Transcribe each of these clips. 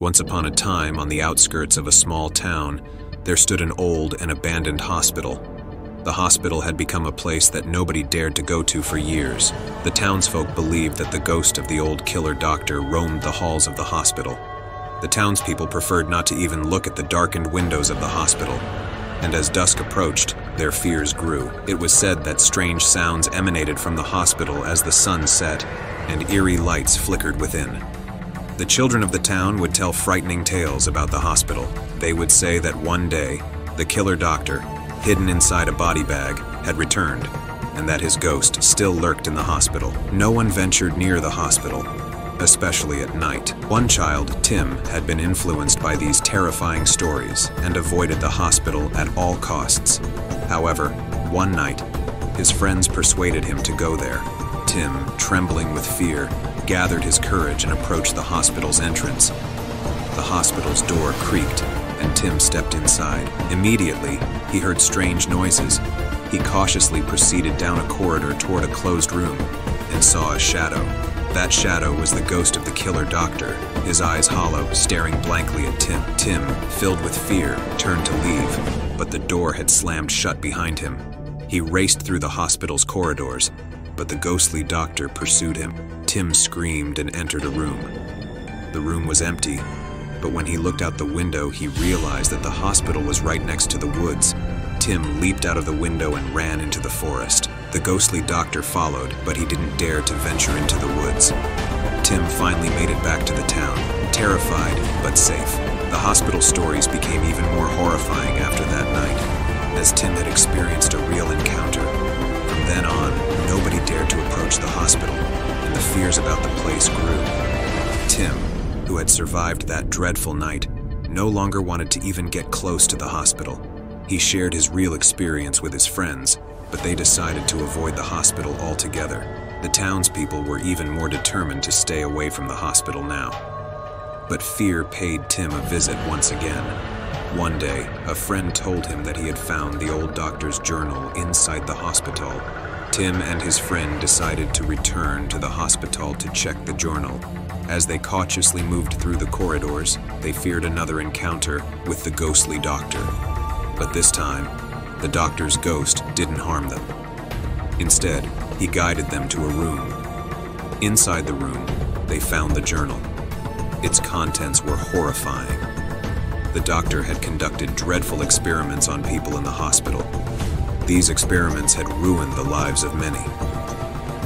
Once upon a time, on the outskirts of a small town, there stood an old and abandoned hospital. The hospital had become a place that nobody dared to go to for years. The townsfolk believed that the ghost of the old killer doctor roamed the halls of the hospital. The townspeople preferred not to even look at the darkened windows of the hospital, and as dusk approached, their fears grew. It was said that strange sounds emanated from the hospital as the sun set, and eerie lights flickered within. The children of the town would tell frightening tales about the hospital. They would say that one day, the killer doctor, hidden inside a body bag, had returned, and that his ghost still lurked in the hospital. No one ventured near the hospital, especially at night. One child, Tim, had been influenced by these terrifying stories and avoided the hospital at all costs. However, one night, his friends persuaded him to go there. Tim, trembling with fear, gathered his courage and approached the hospital's entrance. The hospital's door creaked, and Tim stepped inside. Immediately, he heard strange noises. He cautiously proceeded down a corridor toward a closed room and saw a shadow. That shadow was the ghost of the killer doctor, his eyes hollow, staring blankly at Tim. Tim, filled with fear, turned to leave, but the door had slammed shut behind him. He raced through the hospital's corridors, but the ghostly doctor pursued him. Tim screamed and entered a room. The room was empty, but when he looked out the window, he realized that the hospital was right next to the woods. Tim leaped out of the window and ran into the forest. The ghostly doctor followed, but he didn't dare to venture into the woods. Tim finally made it back to the town, terrified but safe. The hospital stories became even more horrifying after that night, as Tim had experienced a real encounter. From then on, nobody dared to approach the hospital, and the fears about the place grew. Tim, who had survived that dreadful night, no longer wanted to even get close to the hospital. He shared his real experience with his friends, but they decided to avoid the hospital altogether. The townspeople were even more determined to stay away from the hospital now. But fear paid Tim a visit once again. One day, a friend told him that he had found the old doctor's journal inside the hospital. Tim and his friend decided to return to the hospital to check the journal. As they cautiously moved through the corridors, they feared another encounter with the ghostly doctor. But this time, the doctor's ghost didn't harm them. Instead, he guided them to a room. Inside the room, they found the journal. Its contents were horrifying. The doctor had conducted dreadful experiments on people in the hospital. These experiments had ruined the lives of many.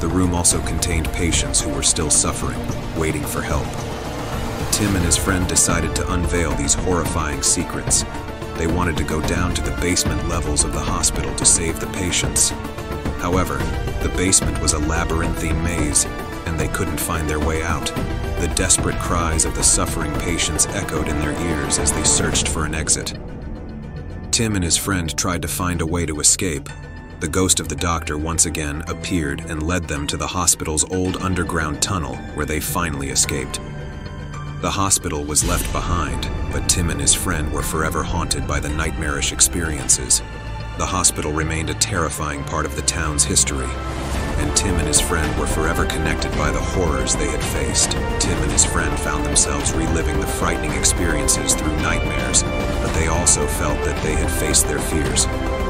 The room also contained patients who were still suffering, waiting for help. Tim and his friend decided to unveil these horrifying secrets. They wanted to go down to the basement levels of the hospital to save the patients. However, the basement was a labyrinthine maze, and they couldn't find their way out. The desperate cries of the suffering patients echoed in their ears as they searched for an exit. Tim and his friend tried to find a way to escape. The ghost of the doctor once again appeared and led them to the hospital's old underground tunnel, where they finally escaped. The hospital was left behind, but Tim and his friend were forever haunted by the nightmarish experiences. The hospital remained a terrifying part of the town's history, and Tim and his friend were forever connected by the horrors they had faced. Tim and his friend found themselves reliving the frightening experiences through nightmares, but they also felt that they had faced their fears.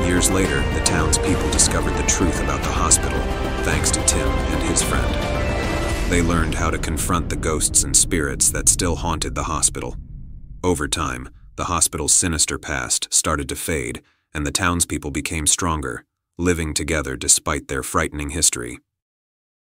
Years later, the townspeople discovered the truth about the hospital, thanks to Tim and his friend. They learned how to confront the ghosts and spirits that still haunted the hospital. Over time, the hospital's sinister past started to fade, and the townspeople became stronger, living together despite their frightening history.